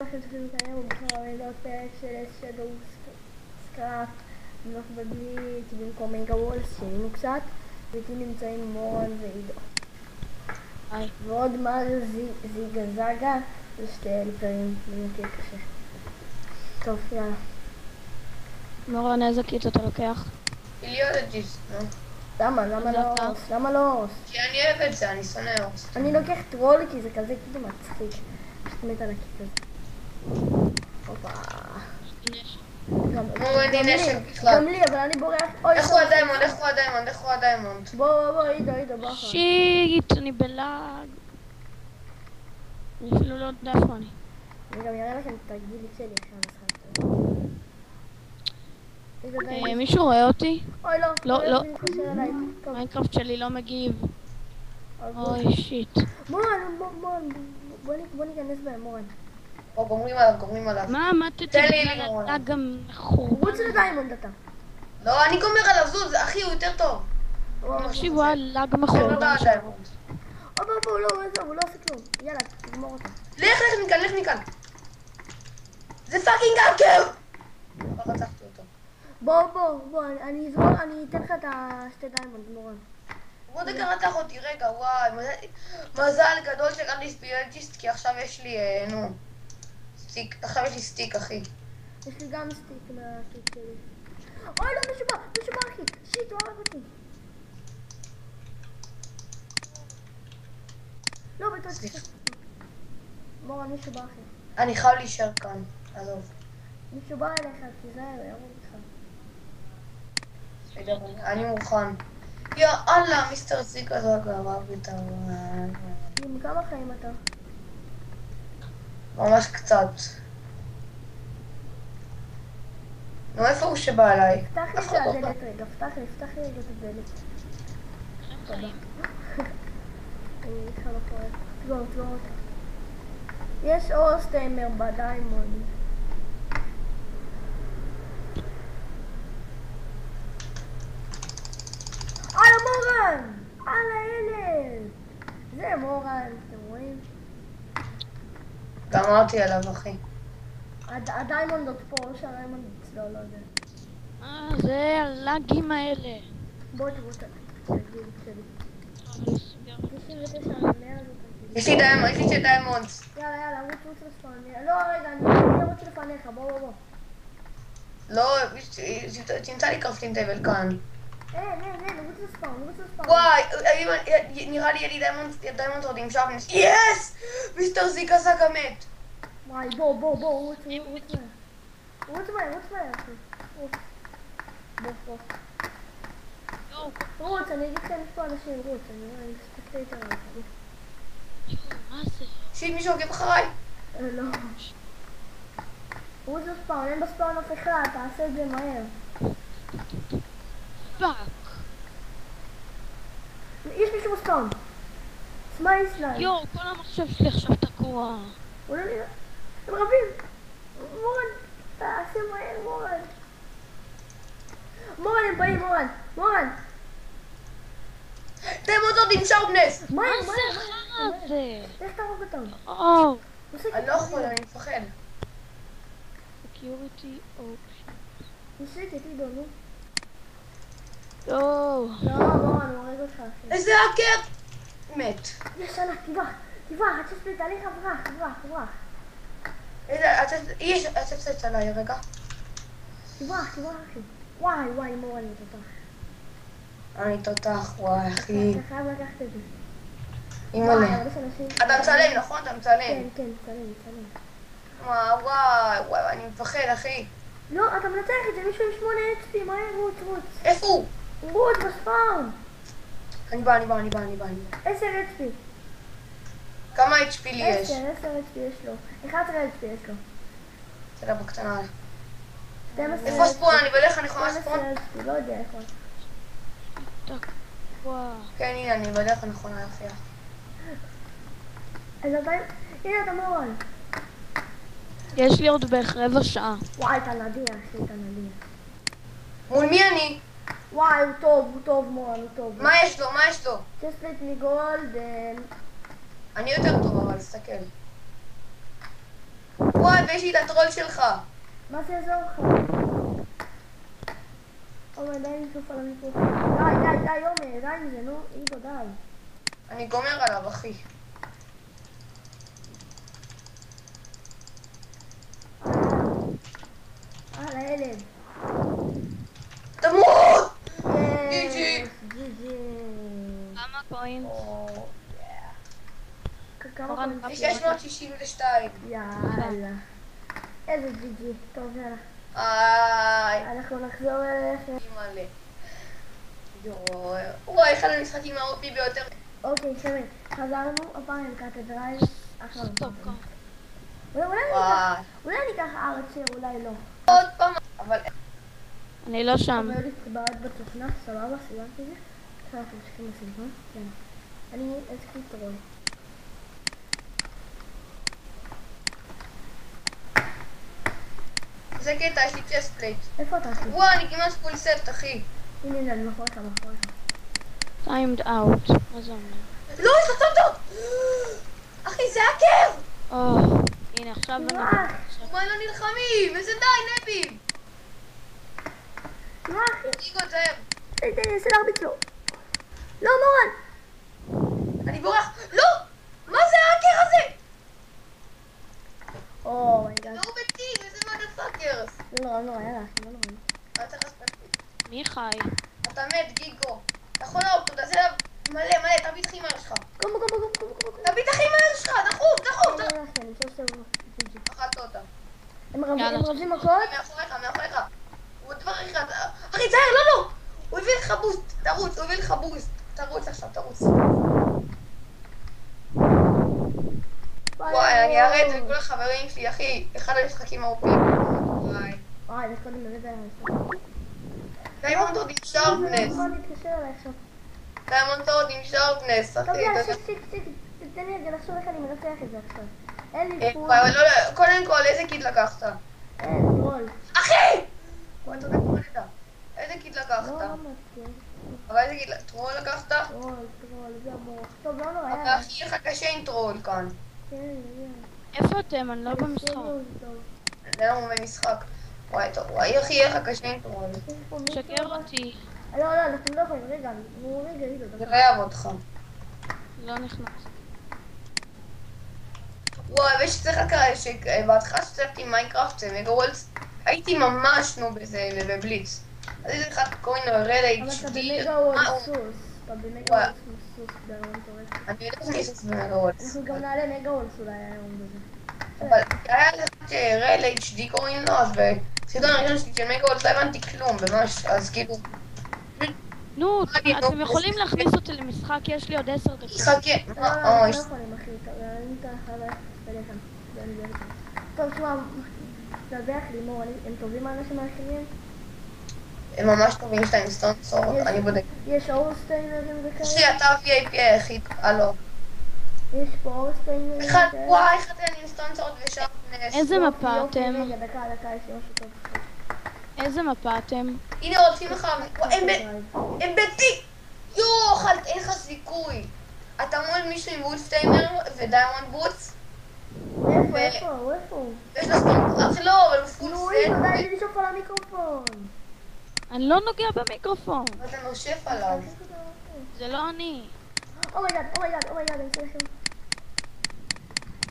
לכם צריכים לקיים ובכלל לעלות פרק של שדו סקראפט. אנחנו בבליץ במקום מגה וולס, שינינו קצת, ואיתי נמצאים מורן ועידו. ועוד מה זה זיגה זגה, זה שתי לפעמים, באמת יהיה קשה. טוב, יאללה. מורן, איזה קיט אתה לוקח? איליולוג'יסט, נו. למה לא אורס? למה לא אורס? כי אני אוהב את זה, אני שונא אורס. אני לוקח טרול כי זה כזה כאילו מצחיק. פשוט מת על הקיט הזה. הופה. מורן היא נשק בכלל. גם לי, אבל אני בורח. לכו הדיימונד. בוא, עידו, בוא אחר. שיט, אני בלאג. אני אפילו לא יודע איפה אני. אני גם אראה לכם את הגיליק שלי עכשיו משחק. מישהו רואה אותי? אוי לא. לא. מתקשר אליי. טוב. מיינקראפט שלי לא מגיב. אוי שיט. מורן, בוא ניכנס בהם, מורן. או, גומרים עליו. מה תן לי תתן לגמור אתה גם חורבן. רוץ לדיימונד אתה. לא, אני גומר עליו, זוז, אחי, הוא יותר טוב. תקשיב, הוא היה לאג לא, מחורבן. הדיימונד. בוא, הוא לא עושה כלום. יאללה, תגמור אותו. לך מכאן. זה פאקינג ארקר! לא רצחתי אותו. בוא, אני אתן לך את השתי דיימונד, מורן. הוא עוד רצח אותי, רגע, וואי. מזל גדול שקראתי ספיולוג'יסט, כי עכשיו יש לי, סטיק. עכשיו יש לי סטיק, אחי. יש לי גם סטיק מהסטיק שלי. אוי לא, מישהו בא אחי. שיט, הוא הרג אותי. לא, בטוח. מורן, מישהו בא אחי. אני חייב להישאר כאן, עזוב. מישהו בא אליך, תיזהר, ירוג אותך. אני מוכן. יאללה, מיסטר סיק הזו גרב איתה. עם כמה חיים אתה? ממש קצת. נו, איפה הוא שבא עליי? פתח לי את הדלת רגע, פתח לי רגע את הדלת. תודה. אני איתך לא קורא. תגור אותה. יש אורס טיימר בדיימונד. מורן! על הילד! זה מורן, אתם רואים? גמרתי עליו, אחי. הדיימונד עוד פה, או שהדיימונד אצלו, לא יודע. זה הלאגים האלה. בוא תראו את הגיל שלי. 99 100 זאת הגיל. יש לי שתי דיימונד. יאללה, רוץ לספאון. לא, רגע, אני לא רוצה לפניך, בוא. לא, תמצא לי קרפטין טייבל כאן. אין, רוץ לספאון. וואי, נראה לי יהיה לי דיימונד עוד עם שרפנס. יס! מיסטר זיק הזגה מת. וואי, בוא, רוץ מהר, אחי. בוא. רוץ, אני אגיד לכם, יש פה אנשים, רוץ, אני מסתכל יותר על זה. מה זה? שיט, מישהו עוקב אחריי. לא. רוץ לספאון, אין בספאון אף אחד, תעשה את זה מהר. פאק. יש מישהו בספאון. סמייל. יואו, כל המחשב שלי עכשיו תקוע. הוא לא נראה. הם רבים. מורן, תעשה מהר, מורן, הם באים, מורן. דיימונד עוד עם שרפנס. מהר. מה זה חרא זה? איך תהרוג אותם? אני לא יכול, אני מפחד. Security option. נשאית את עידו, נו. יואו. לא, מורן, הוא הורג אותך, אחי. איזה האקר? מת. ישנה, תברח, עד שספליט עליך, ברח. יש הצפצץ עליי, רגע. תברח, אחי. וואי, מורן, אני תותח. אני תותח, וואי, אחי. אתה חייב לקחת את זה. אימא'לה. אבל יש אנשים... אתה מצלם, נכון? אתה מצלם. כן, צלם. וואי, אני מפחד, אחי. לא, אתה מנצח את זה, מישהו עם 8 HP, מהר, רוץ. איפה הוא? רוץ בספאון. אני בא. 10 HP. כמה HP לי יש? 10 HP יש לו. 11 HP יש לו. תראה בקטנה. 12 איפה הספון? אני בדרך הנכונה הספון? 12 HP, לא יודע איפה. תקוע. כן, הנה, אני בדרך הנכונה, יפייה. אז הנה אתה מורן. יש לי עוד בערך רבע שעה. וואי, אתה נדיר, אחי, אתה נדיר. מול מי אני? וואי, הוא טוב, מורן, הוא טוב. מה יש לו? צ'סטלט מגולד. אני יותר טוב, אבל תסתכל. וואי, וואי, ויש לי את הטרול שלך. מה זה יעזור לך? עומר, די לשוף על המיקרופון. די, עומר, די עם זה, נו, איגו, די. אני גומר עליו, אחי. לילד. תמות! ג'י. כמה פוינט? כמה אורן, פוינטים? 662. יאללה. איזה ג'י. טוב, יאללה. אנחנו נחזור אליכם. מלא. וואי, אחד המשחקים האופי ביותר. אוקיי, שמן. חזרנו, הפעם עם קתדרל. עכשיו. טוב, כמה. אולי ניקח ארצ'ר, אולי לא. עוד פעם. אבל אני לא שם. אומר לי בעיות בתוכנה, סבבה, סיימתי את זה. עכשיו אנחנו ממשיכים בסרטון. כן. אני אתחיל טרול. זה קטע, יש לי צ'סט פלייט. איפה אתה אחי? וואי, אני כמעט פול ספט, אחי. הנה, אני מאחוריך. טיימד אאוט. מה זה אומר? לא, יש לך טוב! אחי, זה האקר! הנה, עכשיו אני... מה לא נלחמים? איזה די, נבים! מה אחי? איגו, תזהם. תנסה להרביץ לו. לא, מורן! אני בורח. לא! מה זה האקר הזה? אומייגאד. לא בטים, איזה מודפאקרס. לא נורא, יאללה אחי, לא נורא. מה צריך לעשות? מי חי? אתה מת, גיגו. אתה יכול לאוטו, תעשה לה מלא, תביא את הכי מהר שלך. קום. תביא את הכי מהר שלך, דחוף. יאללה אחי, אני חושב שאתה... אחת אותה. הם רבים מכות? מאחוריך. הוא דבר אחד. אחי, תזהר, לא. הוא הביא לך בוסט. תרוץ. תרוץ עכשיו. וואי, אני אראה את זה לכל החברים שלי, אחי. אחד המשחקים האופיים. וואי. זה קודם לזה המשחק. דיימונד עוד עם שרפנס. בוא נתקשר אליי עכשיו. דיימונד עוד עם שרפנס, אחי. טוב, יאללה, שיק. תן לי רגע לחשוב איך אני מנצח את זה עכשיו. אין לי פול. קודם כל, איזה קיד לקחת? אין, טרול. אחי! וואי, אתה יודע מה אתה? איזה קיד לקחת? לא אמרתי. אבל איזה קיד? טרול לקחת? טרול, זה המוח. טוב, לא נורא, אבל יאללה. אחי, יהיה לך קשה עם טרול כאן. כן, איפה אתם? אני לא במשחק. זה לא במשחק. וואי, אחי, יהיה לך קשה עם טרול. שקר אותי. לא, אנחנו לא יכולים, רגע, זה לא יעבוד לך. לא נכנס. וואי, ושצריך לקרוא שבהתחלה שצריכתי עם מיינקראפט, מגה וולדס, הייתי ממש נו בזה, בבליץ. אז איזה אחד קוראים לו רד אבל אתה HD. במגה וולד סוס. ברמה מטורפת. אני יודעת שאני אעשה במגה וולדס. אנחנו גם נעלה מגה וולד אולי היום בזה. אבל היה רד HD קוראים לו, אז בסרטון הראשון שלי של מגה וולדס לא הבנתי כלום, ממש, אז כאילו... נו, אתם יכולים להכניס אותי למשחק, יש לי עוד 10 דקות. חכה, לא יכולים אחי, אם אתה יכול ללכת לך. טוב, תשמע, תדווח לי מור, הם טובים האנשים האחרים? הם ממש טובים, יש להם סטונסור, אני בודק. יש אורסטיינרים וכאלה? יש לי אתה VIP היחיד, הלו. יש פה אורסטיינרים וכאלה? וואי, אחד אין עם סטונסור ושרפנס. איזה מפה אתם? רגע, דקה, יש לי משהו טוב. איזה מפה אתם? הנה רוצים לך, הם ביתי! יואו, אין לך סיכוי. אתה מול מישהו עם וולפטיימר ודיימונד בוטס? איפה? ויש לך סטונסור, אך לא, אבל הוא פול נו, סט. איפה, די לי לשאוף על המיקרופון. אני לא נוגע במיקרופון. אתה נושף עליו. זה לא אני. אומייגאד, אני אעשה לכם.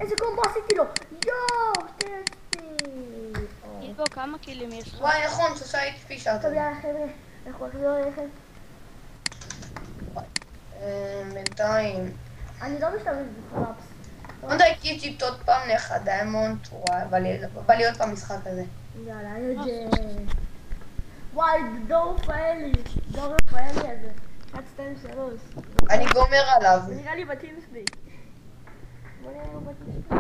איזה קומבו עשיתי לו! יואו, טסטי! איבו, כמה קילים יש לך? וואי, נכון, 3 HP שאתה. טוב, יאללה חבר'ה, אנחנו נחזור אליכם. בינתיים. אני לא משתמש בפלאפס. מתי קיצ'יפט עוד פעם נלך דיימונד? וואי, בא לי עוד פעם משחק כזה. יאללה, וואי, דור רפאלי הזה. 1, 2, 3. אני גומר עליו. זה נראה לי בתים שלי. בוא נראה אם הוא בתים שלי.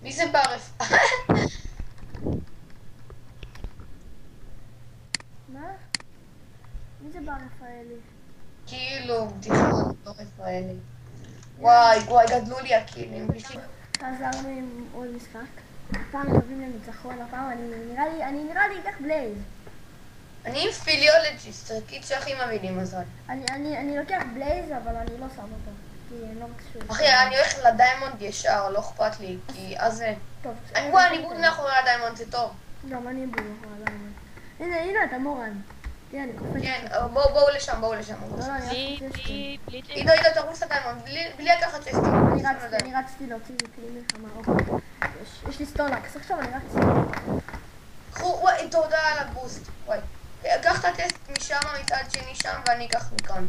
מי זה ברף? מה? מי זה בר רפאלי? כאילו, בדיחה, לא רפאלי. וואי, גדלו לי הקילים. חזרנו עם עוד משחק. הפעם מקווים לניצחון, הפעם נראה לי אקח בלייז. אני עם פיליולוג'יסט, הקיצ'ר הכי מבינים מזל. אני לוקח בלייז, אבל אני לא שם אותו. כי אני לא רוצה שהוא... אחי, אני הולך לדיימונד ישר, לא אכפת לי, כי אז זה... טוב. וואי, אני בול מאחורי הדיימונד, זה טוב. גם אני בול מאחורי הדיימונד. הנה אתה מורן. תראה, אני קופץ. כן, בואו לשם. לא, אני בלי עידו, תרוץ לדיימונד, בלי לקחת טסטים. אני רצתי להוציא כלי מלחמה. יש לי סטונקס, עכשיו אני רצתי. וואי, תודה על הבוסט. וואי. קח את הטסט משם, מצד שני שם, ואני אקח מכאן.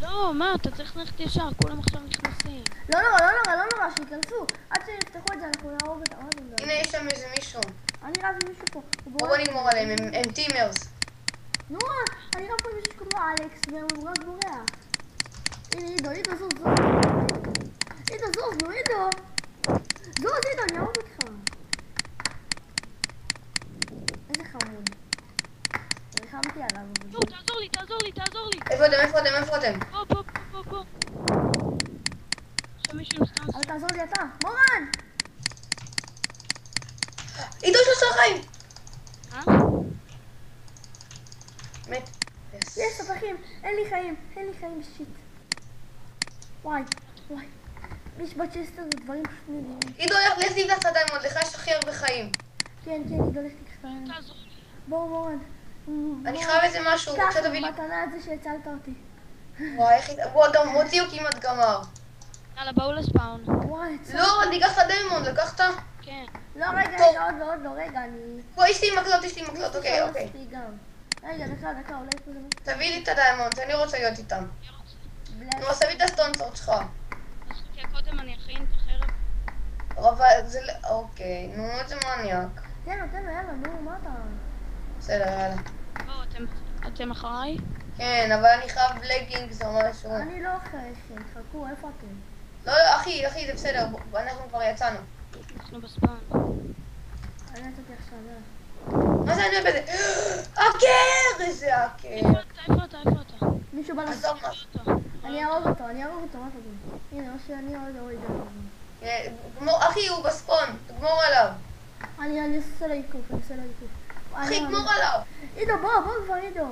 לא, מה, אתה צריך ללכת ישר, כולם עכשיו נכנסים. לא נורא, שיכנסו. עד שיפתחו את זה, אנחנו נהרוג את האוהדים. הנה, יש שם איזה מישהו. אני רב עם מישהו פה. בואו נגמור עליהם, הם טימרס. נו, אני רב פה עם מישהו שקוראים לו אלכס, והוא רק בורח. הנה, עידו, זוז. עידו, אני אהוב אותך. איזה חמוד. נלחמתי עליו. נו, תעזור לי. איפה אתם? פה. עכשיו מישהו סתם... אבל תעזור לי אתה. מורן! עידו, יש לו חיים! מת. יש ספחים, אין לי חיים, שיט. וואי. יש בצ'סט הזה דברים פשוט נראים. עידו, לך תפתח את הדיימונד, לך יש הכי הרבה חיים. כן, עידו, לך תקחת. תעזור לי. בואו, מורן. אני חייב איזה משהו, רוצה קח, תביא לי... מתנה את זה שהצלת אותי. וואי, גם הוציאו כמעט גמר. יאללה, באו לספאון. וואי, הצלת. לא, אני אקח את הדיימונד, לקחת? כן. לא, רגע, טוב. עוד לא, רגע, אני... בוא, יש לי מקלות, אוקיי. רגע, דקה, אולי פה זה... תביא לי את הדיימונד, אני רוצה להיות איתם. נו, אז תביא את הסטונסורד שלך. אז חכה, קודם אני אכין את החרב. אבל זה... אוקיי, נו, איזה מניאק. תן לו, יאללה, נו, מה אתה... בסדר, יאללה. בואו, אתם אחריי? כן, אבל אני חייב לגינגס או משהו. אני לא אחריכם, חכו, איפה אתם? לא, אחי, זה בסדר, אנחנו כבר יצאנו. אנחנו בספאון. אני יצאתי עכשיו, מה זה אני אוהב בזה? הקר! איזה הקר. איפה אתה? מישהו בא עזוב לעשות. מה. אני אהרוג אותו, מה אתה אומר? הנה, או שאני אוהד אחי, הוא בספון, תגמור עליו. אני אעשה לו עיקוף, אחי, תגמור עליו. עידו, בוא כבר, עידו.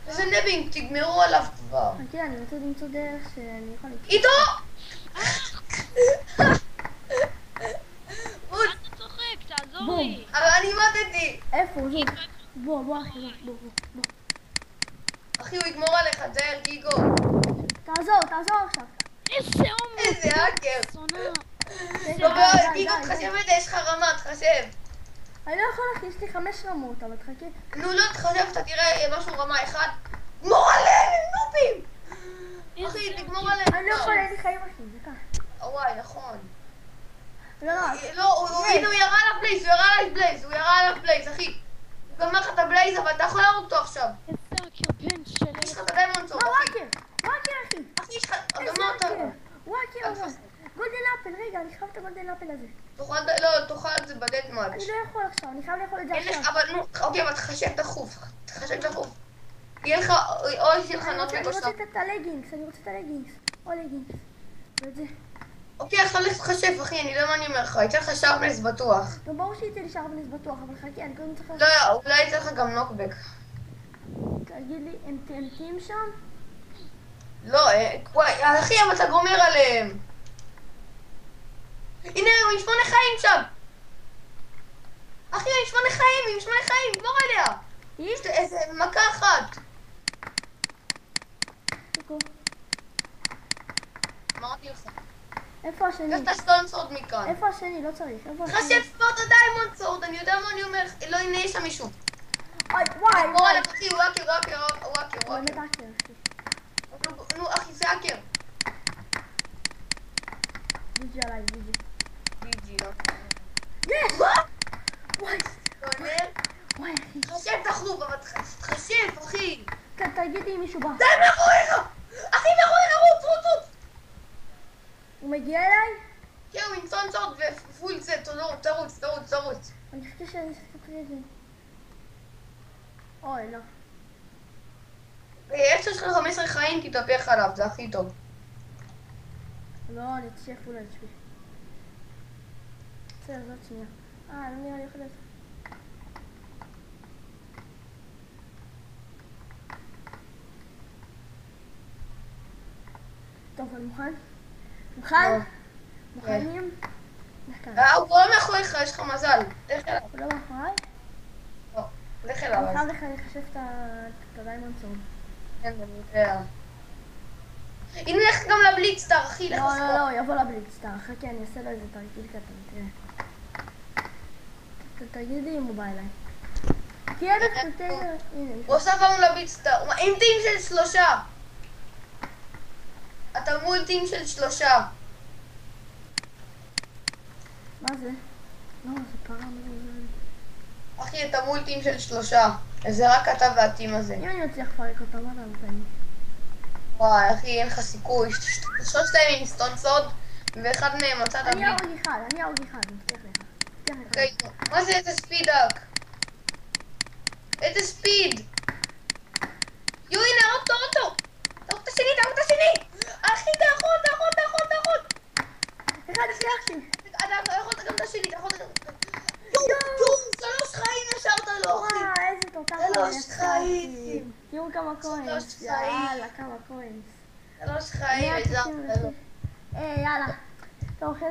איזה נבינג, תגמרו עליו כבר. חכה, אני רוצה למצוא דרך שאני יכול לקרוא. עידו! אתה צוחק, תעזור לי. אבל אני מתתי. איפה? בוא, אחי, בוא. אחי, הוא יגמור עליך, תזהר, גיגו. תעזור עכשיו. איזה עומק. איזה האקר. שונא. לא, גיגו, תחשב את זה, יש לך רמה, תחשב. אני לא יכול, אחי, יש לי 5 רמות, אבל תחכה. נו, לא, תחשב, אתה תראה משהו רמה 1. גמור עליהם, נובים! אחי, תגמור עליהם. אני לא יכול, אין לי חיים, אחי, דקה. וואי, נכון. לא. לא, הנה הוא ירה עליו בלייז, אחי. הוא גמר לך את הבלייז, אבל אתה יכול להרוג אותו עכשיו. איזה האקר בן שלם. יש לך את הדיימונד סורד, אחי. וואקר, אחי. אחי, יש לך... איזה גמרת. וואקר, גולדן אפל, רגע, אני חייב את הגולדן אפל הזה. תאכל את זה בדד מאץ'. אני לא יכול עכשיו, אני חייב לאכול את זה עכשיו. אבל נו, אוקיי, אבל תחשב דחוף. יהיה לך, או יש לך נוטבק או אני רוצה שם. את הלגינגס, או לגינגס. ואת זה. אוקיי, עכשיו לך תחשב, אחי, אני לא יודע מה אני אומר לך. יצא לך שרפנס בטוח. לא, ברור שיצא לי שרפנס בטוח, אבל חכי, אני קודם צריכה... לא, אולי יצא לך גם נוקבק. תגיד לי, הם טמטים שם? לא, וואי, אחי, אבל אתה גומר עליהם. הנה, הוא עם 8 חיים שם. אחי, עם 8 חיים, גמור עליה. יש איזה מכה אחת. אמרתי לך. איפה השני? קח את הסטונסורד מכאן. איפה השני? לא צריך. חשב ספורט הדיימונד סורד, אני יודע מה אני אומר. לא, הנה, יש שם מישהו. וואי. גמור עליו, אחי, הוא האקר. באמת האקר, אחי. נו, אחי, זה האקר. גיג'י עליי, גיג'י. גיג'י, לא. יש! מה? וואי, וואי, אחי. חשב תחלוב, אבל תחשב, אחי. תגידי אם מישהו בא. די, מאחוריך! אחי, מאחוריך, רוץ! הוא מגיע אליי? כן, הוא עם סטונסורד ופול זה, תרוץ. אני חושבת שאני אסתכל את זה. אוי, לא. יש לך 15 חיים, תתהפך עליו, זה הכי טוב. לא, אני אתשף פול HP. בסדר, זאת שנייה. לא נראה לי יכול להיות. טוב, אני מוכן? מוכן? מוכנים? הוא קורא מאחוריך, יש לך מזל. לך אליו. הוא לא מאחוריי? לא, לך אליו. אני חייב לך לחשב את הדיימונד סוד. כן, אני יודע. הנה לך גם לבליצסטאר, אחי, לך לספור. לא, יבוא לבליצסטאר. חכה, אני אעשה לו איזה תרגיל קטן, תראה. תגידי אם הוא בא אליי. תהיה בספטר, הנה. הוא עושה לנו לבליצסטאר. עם טים של 3. אתה מול טים של 3. מה זה? לא, זה פרה, מה זה? אחי, אתה מול טים של 3. זה רק אתה והטים הזה. אם אני מצליח לפרק אותה, מה אתה נותן לי? וואי, אחי, אין לך סיכוי. 3 עם סטון סוד, ואחד מהם מצאת אני בלי. ארוג אחד, מבטיח לך. אוקיי, מה זה איזה ספידק? איזה ספיד? יו, הנה, הרוג את השני! אחי, תאחוד! אחד הצליח שלי. אתה יכולת גם את השני, יו, 3 חיים השארת לו, אחי. איזה תותח. 3 חיים. תראו כמה קוינס. 3 חיים. יאללה, כמה קוינס. 3 חיים, הזרת לו. יאללה. טוב, חבר'ה.